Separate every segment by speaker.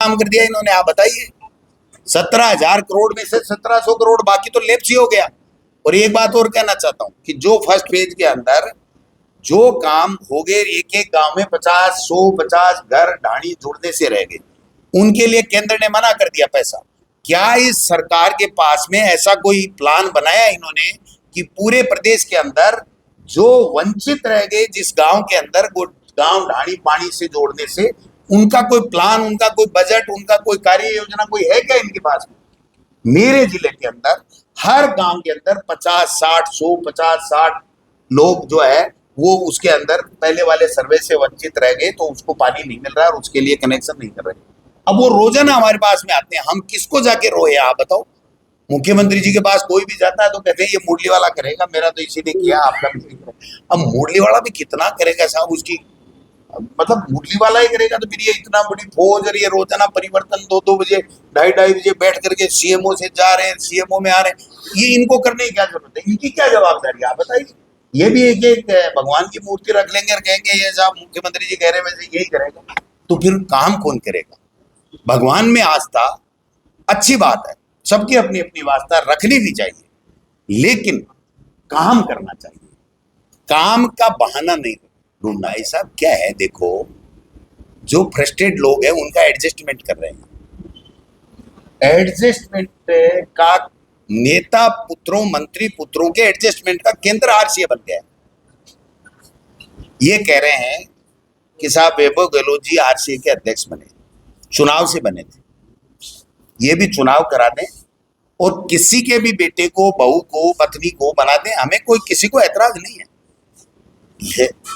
Speaker 1: काम कर दिया इन्होंने, आप बताइए। 17,000 करोड़ में से 1700 करोड़ बाकी तो लेप्स ही हो गया। और एक बात और कहना चाहता हूं कि जो फर्स्ट फेज के अंदर जो काम हो गए, एक एक गांव में 50 150 घर ढाणी जुड़ने से रह गए, उनके लिए केंद्र ने मना कर दिया पैसा। क्या इस सरकार के पास में ऐसा कोई प्लान बनाया इन्होंने कि पूरे प्रदेश के अंदर जो वंचित रह गए, जिस गांव के अंदर वो गांव ढाणी पानी से जोड़ने से, उनका कोई प्लान, उनका कोई बजट, उनका कोई कार्य योजना कोई है क्या इनके पास में? मेरे जिले के अंदर हर गांव के अंदर 50 60 100 50 60 लोग जो है वो उसके अंदर पहले वाले सर्वे से वंचित रह गए, तो उसको पानी नहीं मिल रहा है और उसके लिए कनेक्शन नहीं कर रहे। अब वो रोजाना हमारे पास में आते हैं, हम किसको जाके रोए आप बताओ? मुख्यमंत्री जी के पास कोई भी जाता है तो कहते हैं ये मुरली वाला करेगा, मेरा तो इसीलिए किया, आपका भी नहीं करेगा। अब मुरली वाला भी कितना करेगा साहब, उसकी मतलब मुरली वाला ही करेगा तो फिर ये इतना बड़ी फौज और ये रोजाना परिवर्तन 2-2 बजे 2:30 बजे बैठ करके सीएमओ से जा रहे हैं, सीएमओ में आ रहे हैं, ये इनको करने की क्या जरूरत है? इनकी क्या जवाबदारी है आप बताइए? ये भी एक एक भगवान की मूर्ति रख लेंगे और कहेंगे ये साहब मुख्यमंत्री जी कह रहे वैसे यही करेगा, तो फिर काम कौन करेगा? भगवान में आस्था अच्छी बात है, सबकी अपनी अपनी आस्था रखनी भी चाहिए, लेकिन काम करना चाहिए, काम का बहाना नहीं ढूंढना। ऐसा क्या है, देखो जो फ्रस्ट्रेटेड लोग हैं उनका एडजस्टमेंट कर रहे हैं, एडजस्टमेंट का नेता पुत्रों मंत्री पुत्रों के एडजस्टमेंट का केंद्र आरसीए बन गया है। ये कह रहे हैं कि साहब वैभव गहलोत जी आरसीए के अध्यक्ष बने, चुनाव से बने थे, ये भी चुनाव करा दें और किसी के भी बेटे को, बहू को, पत्नी को बना दें, हमें कोई किसी को ऐतराज नहीं है।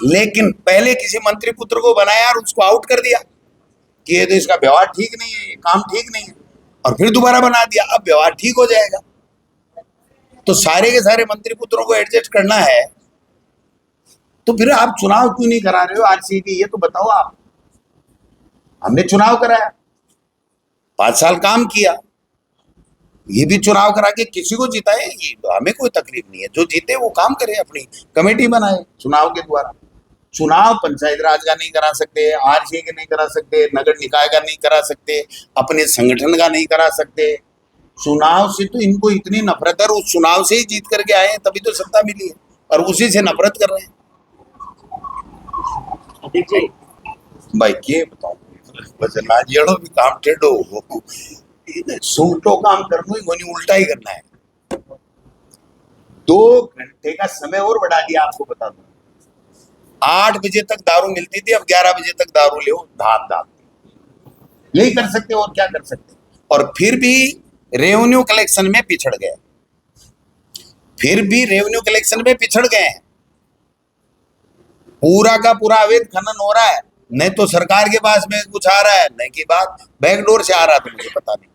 Speaker 1: लेकिन पहले किसी मंत्री पुत्र को बनाया और उसको आउट कर दिया कि ये तो इसका व्यवहार ठीक नहीं है, ये काम ठीक नहीं है, और फिर दोबारा बना दिया, अब व्यवहार ठीक हो जाएगा। तो सारे के सारे मंत्री पुत्रों को एडजस्ट करना है, तो फिर आप चुनाव क्यों नहीं करा रहे हो आरसीए के, ये तो बताओ आप। हमने चुनाव कराया, 5 साल काम किया, ये भी चुनाव करा के किसी को जिताए, ये हमें कोई तकलीफ नहीं है। जो जीते वो काम करे, अपनी कमेटी बनाए चुनाव के द्वारा। चुनाव पंचायत राज का नहीं करा सकते, आरसीए के नहीं करा सकते, नगर निकाय का नहीं करा सकते, अपने संगठन का नहीं करा सकते। चुनाव से तो इनको इतनी नफरत है, उस चुनाव से ही जीत करके आए हैं, तभी तो सत्ता मिली है, और उसी से नफरत कर रहे हैं। भाई के बताऊं, बस लाजियाड़ो भी काम टेढ़ो हो, सूटो काम करना ही उल्टा ही करना है। 2 घंटे का समय और बढ़ा दिया, आपको बता दूं। 8 बजे तक दारू मिलती थी, अब 11 बजे तक दारू ले धाम धाम, यही कर सकते और क्या कर सकते। और फिर भी रेवेन्यू कलेक्शन में पिछड़ गए, फिर भी रेवेन्यू कलेक्शन में पिछड़ गए हैं। पूरा का पूरा अवैध खनन हो रहा है, नहीं तो सरकार के पास में कुछ आ रहा है, नहीं की बात बैकडोर से आ रहा था, मुझे पता नहीं।